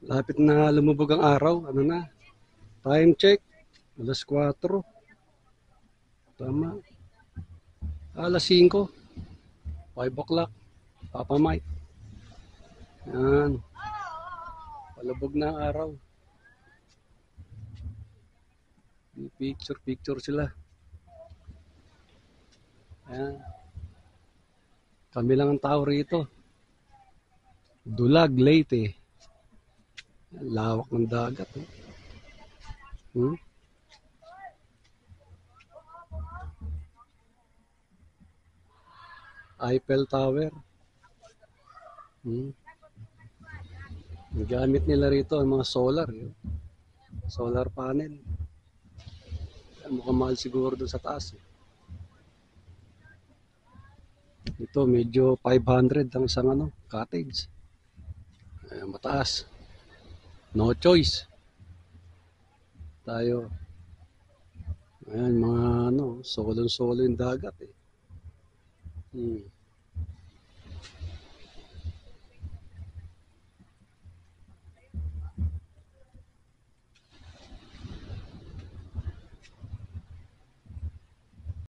Lapit na lumubog ang araw. Ano na? Time check. Alas 4. Tama. Alas 5. 5 o'clock. Papa Mike. Yan. Palubog na ang araw. Picture sila. Ayan. Kami lang ang tao rito. Dulag, Leyte. Lawak ng dagat. Hmm? Eiffel Tower. Hmm? Gamit nila rito ang mga solar. Solar panel. Mukhang mahal siguro doon sa taas. Ito medyo 500 ang isang cottage. Ayan, mataas. No choice. Tayo. Ayan, mga solon-solo yung dagat eh. Hmm.